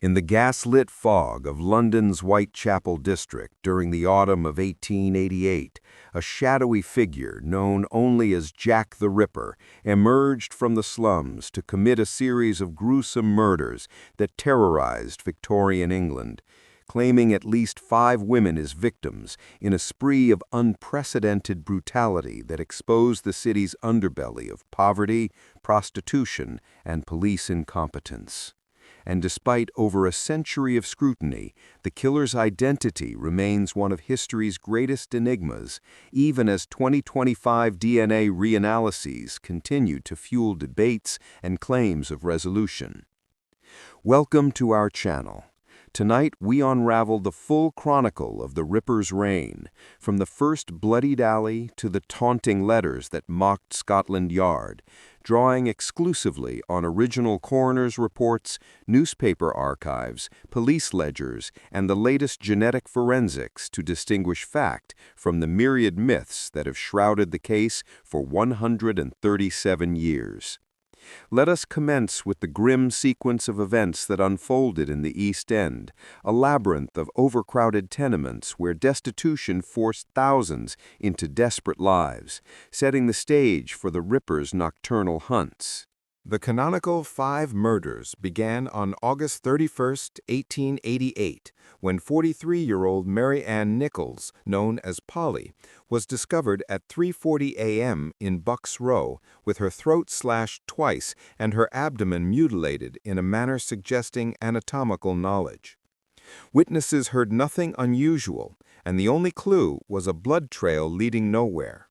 In the gas-lit fog of London's Whitechapel district during the autumn of 1888, a shadowy figure known only as Jack the Ripper emerged from the slums to commit a series of gruesome murders that terrorized Victorian England, claiming at least 5 women as victims in a spree of unprecedented brutality that exposed the city's underbelly of poverty, prostitution, and police incompetence. And despite over a century of scrutiny, the killer's identity remains one of history's greatest enigmas, even as 2025 DNA reanalyses continue to fuel debates and claims of resolution. Welcome to our channel. Tonight we unravel the full chronicle of the Ripper's reign, from the first bloodied alley to the taunting letters that mocked Scotland Yard, drawing exclusively on original coroner's reports, newspaper archives, police ledgers, and the latest genetic forensics to distinguish fact from the myriad myths that have shrouded the case for 137 years. Let us commence with the grim sequence of events that unfolded in the East End, a labyrinth of overcrowded tenements where destitution forced thousands into desperate lives, setting the stage for the Ripper's nocturnal hunts. The canonical 5 murders began on August 31, 1888, when 43-year-old Mary Nichols, known as Polly, was discovered at 3:40 a.m. in Bucks Row with her throat slashed twice and her abdomen mutilated in a manner suggesting anatomical knowledge. Witnesses heard nothing unusual, and the only clue was a blood trail leading nowhere.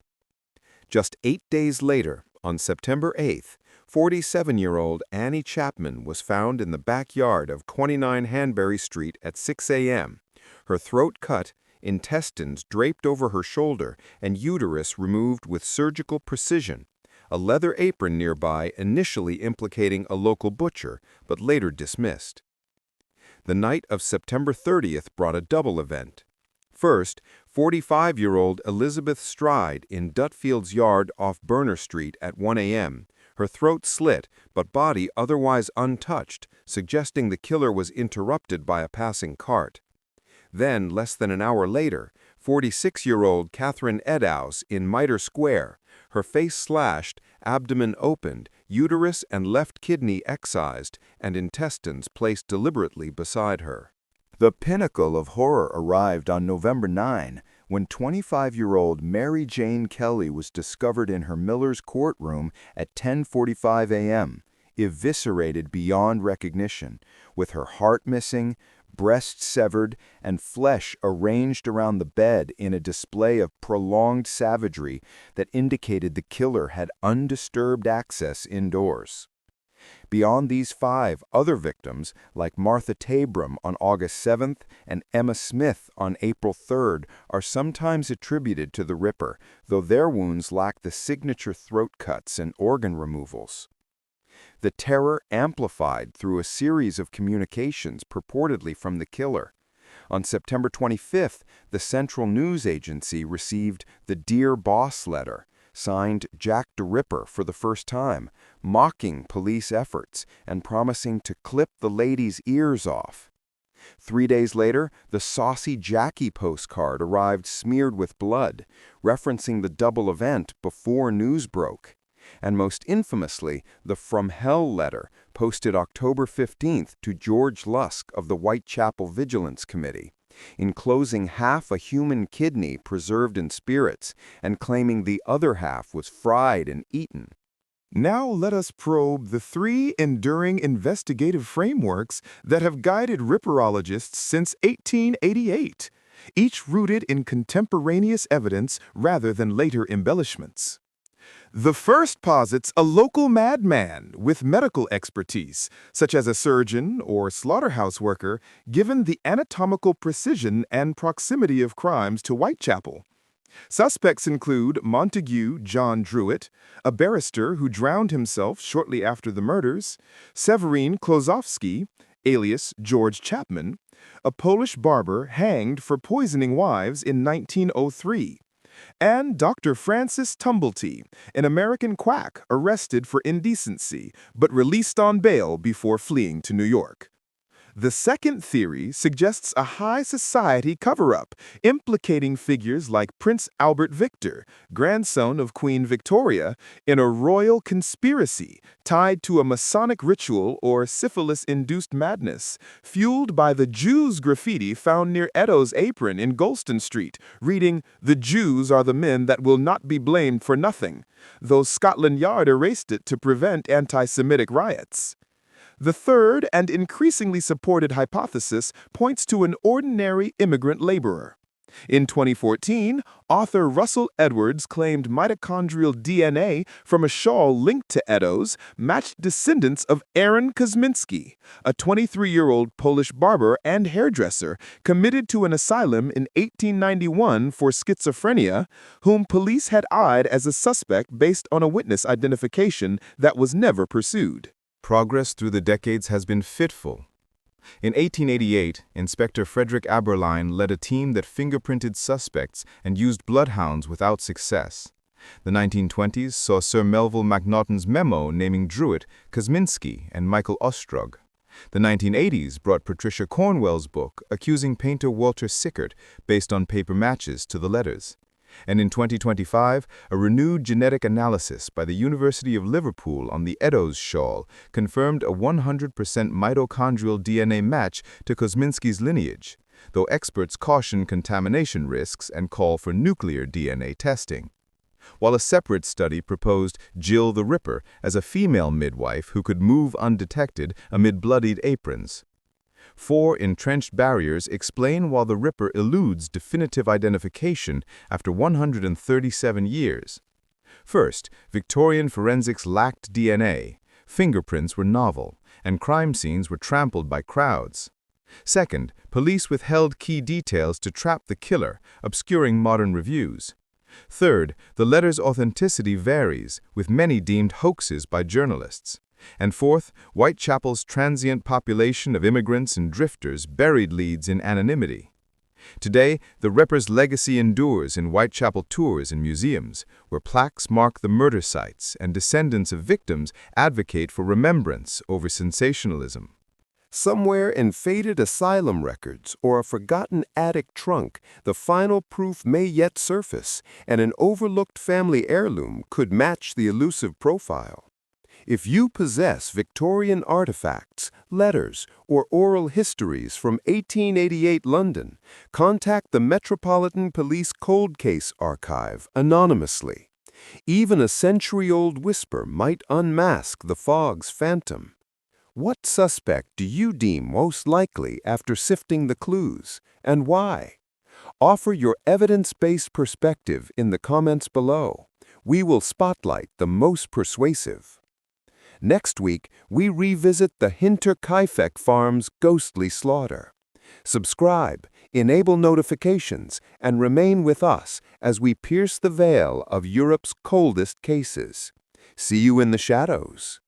Just 8 days later, on September 8th, 47-year-old Annie Chapman was found in the backyard of 29 Hanbury Street at 6 a.m., her throat cut, intestines draped over her shoulder, and uterus removed with surgical precision, a leather apron nearby initially implicating a local butcher, but later dismissed. The night of September 30th brought a double event. First, 45-year-old Elizabeth Stride in Dutfield's yard off Burner Street at 1 a.m., her throat slit but body otherwise untouched, suggesting the killer was interrupted by a passing cart. Then, less than an hour later, 46-year-old Catherine Eddowes in Mitre Square, her face slashed, abdomen opened, uterus and left kidney excised, and intestines placed deliberately beside her. The pinnacle of horror arrived on November 9, when 25-year-old Mary Jane Kelly was discovered in her Miller's courtroom at 10:45 a.m., eviscerated beyond recognition, with her heart missing, breast severed, and flesh arranged around the bed in a display of prolonged savagery that indicated the killer had undisturbed access indoors. Beyond these 5 other victims, like Martha Tabram on August 7th and Emma Smith on April 3rd, are sometimes attributed to the Ripper, though their wounds lack the signature throat cuts and organ removals. The terror amplified through a series of communications purportedly from the killer. On September 25th, the Central News Agency received the Dear Boss letter, signed Jack the Ripper for the first time, mocking police efforts and promising to clip the lady's ears off. 3 days later, the Saucy Jackie postcard arrived smeared with blood, referencing the double event before news broke. And most infamously, the From Hell letter, posted October 15th to George Lusk of the Whitechapel Vigilance Committee, enclosing half a human kidney preserved in spirits and claiming the other half was fried and eaten. Now let us probe the 3 enduring investigative frameworks that have guided Ripperologists since 1888, each rooted in contemporaneous evidence rather than later embellishments. The first posits a local madman with medical expertise, such as a surgeon or slaughterhouse worker, given the anatomical precision and proximity of crimes to Whitechapel. Suspects include Montague John Druitt, a barrister who drowned himself shortly after the murders, Severine Klosowski, alias George Chapman, a Polish barber hanged for poisoning wives in 1903, and Dr. Francis Tumblety, an American quack arrested for indecency but released on bail before fleeing to New York. The second theory suggests a high society cover-up, implicating figures like Prince Albert Victor, grandson of Queen Victoria, in a royal conspiracy tied to a Masonic ritual or syphilis-induced madness, fueled by the Jews graffiti found near Edo's apron in Golston Street, reading, "The Jews are the men that will not be blamed for nothing," though Scotland Yard erased it to prevent anti-Semitic riots. The third and increasingly supported hypothesis points to an ordinary immigrant laborer. In 2014, author Russell Edwards claimed mitochondrial DNA from a shawl linked to Edo's matched descendants of Aaron Kosminski, a 23-year-old Polish barber and hairdresser committed to an asylum in 1891 for schizophrenia, whom police had eyed as a suspect based on a witness identification that was never pursued. Progress through the decades has been fitful. In 1888, Inspector Frederick Aberline led a team that fingerprinted suspects and used bloodhounds without success. The 1920s saw Sir Melville Macnaghten's memo naming Druitt, Kosminski, and Michael Ostrog. The 1980s brought Patricia Cornwell's book accusing painter Walter Sickert based on paper matches to the letters. And in 2025, a renewed genetic analysis by the University of Liverpool on the Edo's shawl confirmed a 100% mitochondrial DNA match to Kosminski's lineage, though experts caution contamination risks and call for nuclear DNA testing. While a separate study proposed Jill the Ripper as a female midwife who could move undetected amid bloodied aprons. 4 entrenched barriers explain why the Ripper eludes definitive identification after 137 years. First, Victorian forensics lacked DNA, fingerprints were novel, and crime scenes were trampled by crowds. Second, police withheld key details to trap the killer, obscuring modern reviews. Third, the letter's authenticity varies, with many deemed hoaxes by journalists. And fourth, Whitechapel's transient population of immigrants and drifters buried leads in anonymity. Today, the Ripper's legacy endures in Whitechapel tours and museums, where plaques mark the murder sites and descendants of victims advocate for remembrance over sensationalism. Somewhere in faded asylum records or a forgotten attic trunk, the final proof may yet surface, and an overlooked family heirloom could match the elusive profile. If you possess Victorian artifacts, letters, or oral histories from 1888 London, contact the Metropolitan Police Cold Case Archive anonymously. Even a century-old whisper might unmask the fog's phantom. What suspect do you deem most likely after sifting the clues, and why? Offer your evidence-based perspective in the comments below. We will spotlight the most persuasive. Next week, we revisit the Hinterkaifeck Farm's ghostly slaughter. Subscribe, enable notifications, and remain with us as we pierce the veil of Europe's coldest cases. See you in the shadows.